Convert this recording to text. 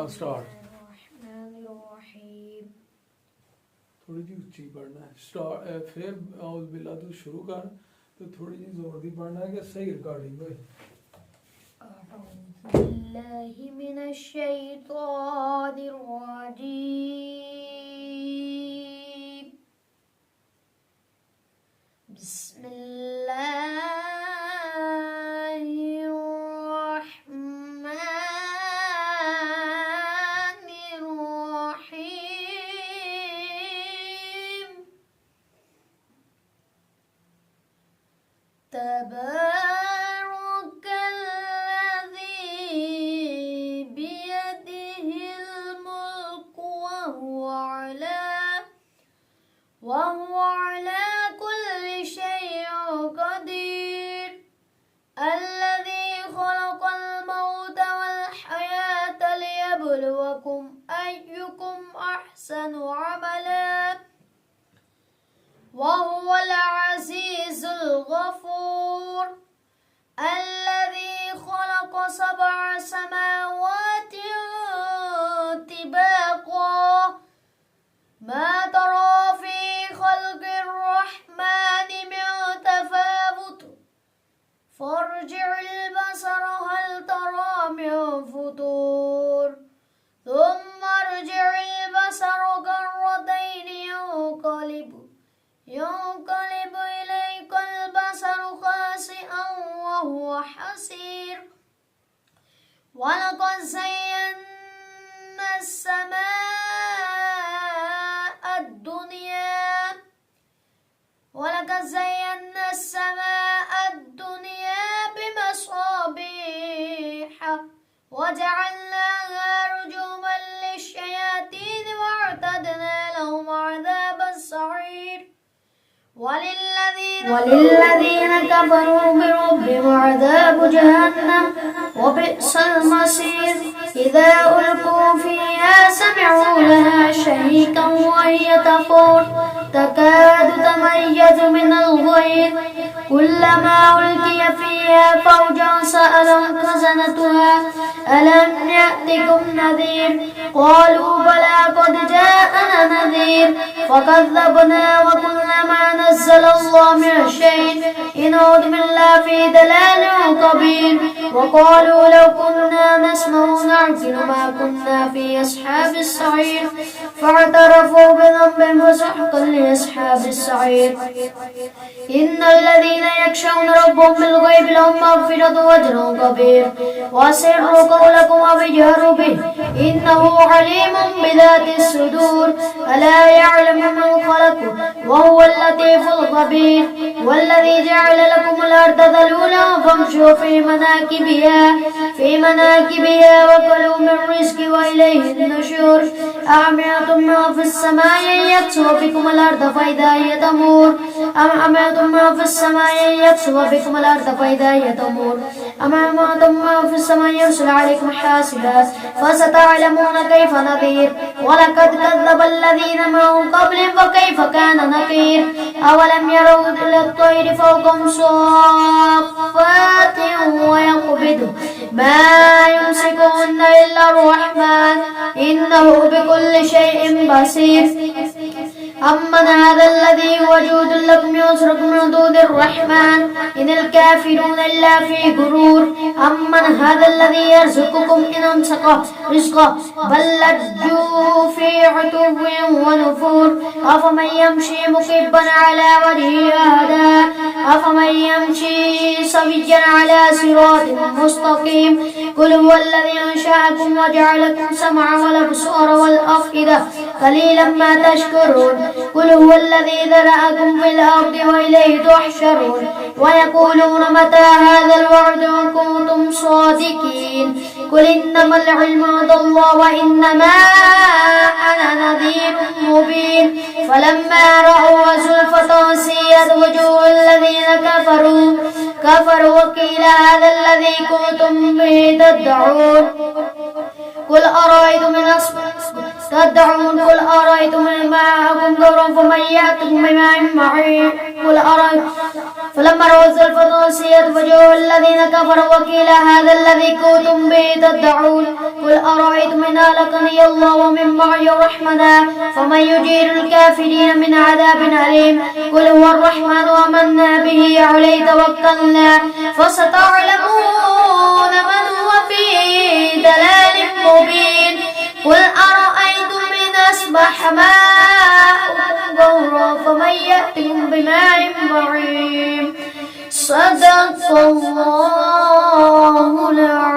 स्टार्ट थोड़ी जी उच्ची पढ़ना है स्टार्ट फिर औज़ बिल्लाह तो शुरू कर तो थोड़ी जी जोर दी पढ़ना है कि सही रिकॉर्डिंग होए बिल्लाहि मिनश्शैतानिर रजीम बिस्मिल्लाहिर्रहमानिर्रहीम तबारकल्लज़ी बियदिहिल मुल्क वहुव अला कुल्लि शैइन क़दीर الذي خلق الموت والحياة ليبلوكم أيكم أحسن عملا وهو العزيز الغفور الذي خلق 7 سماوات طباقا ما ترى في خلق الرحمن من تفاوت فارجع البصر هل ترى من فطور ثم ارجع البصر كرتين ينقلب إليك البصر خاسئا وهو حسير ولقد زينا السماء الدنيا بمصابيح وجعلناها رجوما للشياطين واعتدنا لهم عذاب السعير وللذين كفروا بربهم عذاب جهنم وبئس المصير إذا ألقوا فيها سمعوا لها شهيقا وهي تفور تكاد تميز من الغيظ كلما ألقي فيها فوج سألهم خزنتها ألم يأتكم نذير قالوا بلى قد جاءنا نذير فكذبنا وقلنا ما نزل الله من شيء إن أنتم إلا في ضلال كبير وقالوا لو كنا نسمع ونعقل ما كنا في أصحاب السعير فاعترفوا بذنبهم فسحقا لأصحاب السعير إن الذين يخشون ربهم بالغيب لهم مغفرة وأجر كبير وأسروا قولكم واجهروا به إنه عليم بذات الصدور ألا يعلم من خلق وهو اللطيف الخبير والذي جعل لكم الأرض ذلولا فامشوا في مناكبها وكلوا من رزق وإليه النشور أأمنتم ما في السماء يكسف بكم الأرض فإذا هي تمور أم أمنتم ما في السماء يكسف بكم الأرض فإذا هي تمور أم أمنتم ما في السماء يرسل عليكم حاسبا فستعلمون كيف نذير ولقد كذب الذين من قبلهم فكيف كان نكير أولم يروا إلى الطير فوقهم صافات ويقبض ما يمسكهن إلا الرحمن إنه بكل شيء بصير أمن هذا الذي وجود لكم يصرف من دون الرحمن إن الكافرون إلا في غرور أمن هذا الذي يرزقكم إن أمسك رزقه بل لجوا في عتو ونفور أفمن يمشي مكبا على وجهه أهدى أفمن يمشي سويا على صراط مستقيم قل هو الذي أنشأكم وجعلكم سمعا والأبصار والأفئدة قليلا ما تشكرون قل هو الذي ذرأكم في الأرض وإليه تحشرون ويقولون متى هذا الوعد إن كنتم صادقين قل إنما العلم عند الله وإنما أنا نذير مبين فلما رأوا زلفة سيئت وجوه الذين كفروا وقيل هذا الذي كنتم به تدعون قل أرأيتم إن معكم دورا فمن يأتكم بماء معين قل فلما رأوا الزلفة سيئت وجوه الذين كفروا وقيل هذا الذي كنتم به تدعون قل أرأيتم إن أهلكني الله ومن معي رحمنا فمن يجير الكافرين من عذاب أليم قل هو الرحمن آمنا به عليه توكلنا فستعلمون من هو في ضلال مبين قل أرأيتم إن أصبح ماؤكم غورا فمن يأتكم بماء معين صدق الله العظيم.